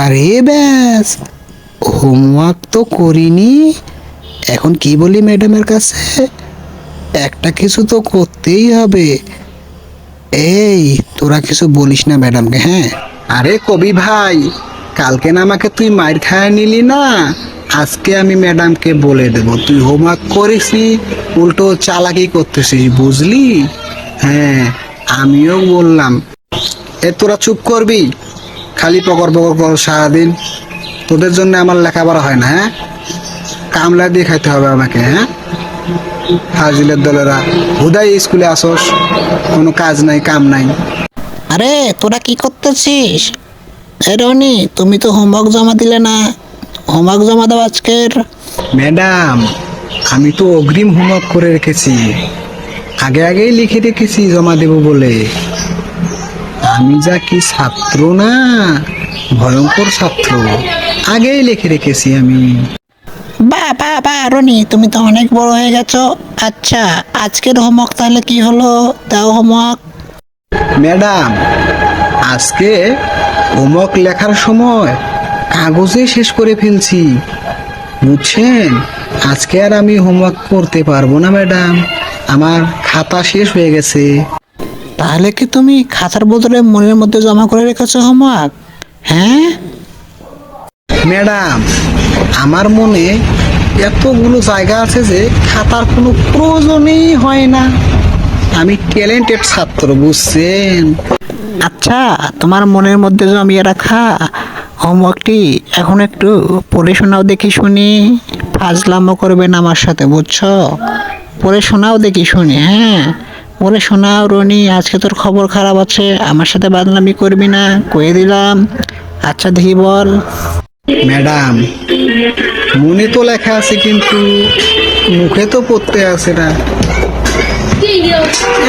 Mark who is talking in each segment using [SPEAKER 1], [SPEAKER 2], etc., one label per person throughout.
[SPEAKER 1] আরে ব্যাস, হোমওয়ার্ক তো করিনি, এখন কি বলি ম্যাডামের কাছে? একটা কিছু তো করতেই হবে। এই, তোরা কিছু বলিস না ম্যাডামকে, হ্যাঁ? আরে কবি ভাই, কালকে না আমাকে তুই মাইর খায় নিলি না? আজকে আমি ম্যাডামকে বলে দেব তুই হোমওয়ার্ক করিসনি, উল্টো চালাকি করতেছিস, বুঝলি? হ্যাঁ, আমিও বললাম। তোরা চুপ করবি? খালি পকর পকর কর সারাদিন। তোদের জন্য আমার লেখাপড়া হয় না, হ্যাঁ? কামলা দিয়ে খাইতে হবে আমাকে, হ্যাঁ? হাজিলের দলেরা হুদাই স্কুলে আসোস, কোনো কাজ নাই কাম নাই।
[SPEAKER 2] আরে তোরা কি করতেছিস? এ রনি, তুমি তো হোমওয়ার্ক জমা দিলে না। হোমওয়ার্ক জমা দাও আজকের।
[SPEAKER 1] ম্যাডাম, আমি তো অগ্রিম হোমওয়ার্ক করে রেখেছি, আগে আগেই লিখে রেখেছি জমা দেব বলে। আমি যা কি ছাত্র না, ভয়ঙ্কর ছাত্র, আগেই লিখে রেখেছি আমি।
[SPEAKER 2] বা রনি, তুমি তো অনেক বড় হয়ে গেছো। আচ্ছা, আজকের হোমওয়ার্ক তাহলে কি হলো? দাও হোমওয়ার্ক।
[SPEAKER 1] ম্যাডাম, আজকে হোমওয়ার্ক লেখার সময় কাগজে শেষ করে ফেলছি, বুঝছেন? আজকে আর আমি হোমওয়ার্ক করতে পারবো না ম্যাডাম, আমার খাতা শেষ হয়ে গেছে।
[SPEAKER 2] তাহলে কি তুমি খাতার বদলে মনের মধ্যে জমা করে রেখেছো হোমওয়ার্ক? হ্যাঁ?
[SPEAKER 1] ম্যাডাম, আমার মনে এতগুলো জায়গা আছে যে খাতার কোনো প্রয়োজনই হয় না। আমি ট্যালেন্টেড ছাত্র, বুঝছেন?
[SPEAKER 2] আচ্ছা, তোমার মনের মধ্যে জমিয়ে রাখা হোমওয়ার্কটি এখন একটু পড়ে শোনাও দেখি শুনি। ফাজলামো করবে না আমার সাথে, বুঝছো? পড়ে শোনাও দেখি শুনি, হ্যাঁ? পড়ে শোনাও রনি, আজকে তোর খবর খারাপ আছে, আমার সাথে বাদনামি করবি না, কয়ে দিলাম। আচ্ছা দেখি বল।
[SPEAKER 1] ম্যাডাম, মনে তো লেখা আছে কিন্তু মুখে তো পড়তে আসে না,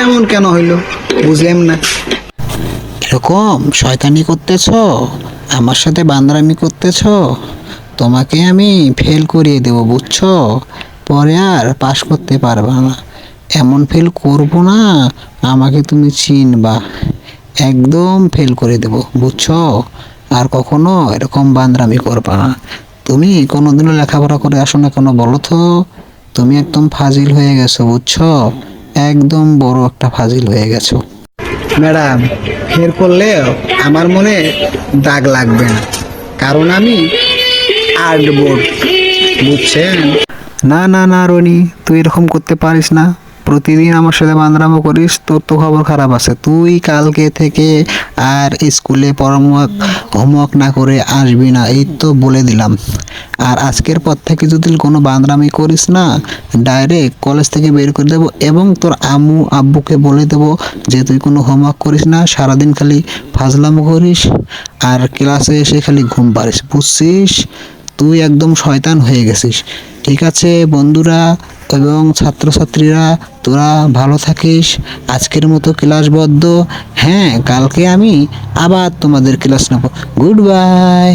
[SPEAKER 1] এমন কেন হইলো বুঝলাম না।
[SPEAKER 2] এরকম শয়তানি করতেছো, আমার সাথে বান্দরামি করতেছো, তোমাকে আমি ফেল করিয়ে দেবো, বুঝছো? পরে আর পাশ করতে পারবা না। এমন ফেল করবো না, আমাকে তুমি চিনবা। একদম ফেল করে দেবো, বুঝছো? আর কখনো এরকম বান্দরামি করবা না। তুমি কোনোদিনও লেখাপড়া করে আসো না কেন বলো তো? তুমি একদম ফাজিল হয়ে গেছো, বুঝছো? একদম বড় একটা ফাজিল হয়ে গেছো।
[SPEAKER 1] ম্যাডাম, ফের করলেও আমার মনে দাগ লাগবে না, কারণ আমি আর্ট বোর্ড, বুঝছেন? না না না রনি, তুই এরকম করতে পারিস না। প্রতিদিন আমার সাথে বান্দরামো করিস, তোর তো খবর খারাপ আছে। তুই কালকে থেকে আর স্কুলে হোমওয়ার্ক না করে আসবি না, এই তো বলে দিলাম। আর আজকের পর থেকে যদি কোনো বান্দরামি করিস না, ডাইরেক্ট কলেজ থেকে বের করে দেবো, এবং তোর আম্মু আব্বুকে বলে দেবো যে তুই কোনো হোমওয়ার্ক করিস না, সারাদিন খালি ফাজলামো করিস আর ক্লাসে এসে খালি ঘুম পাড়িস, বুঝছিস? তুই একদম শয়তান হয়ে গেছিস। ঠিক আছে বন্ধুরা এবং ছাত্রছাত্রীরা, তোরা ভালো থাকিস। আজকের মতো ক্লাস বদ্ধ। হ্যাঁ, কালকে আমি আবার তোমাদের ক্লাস নেব। Good bye.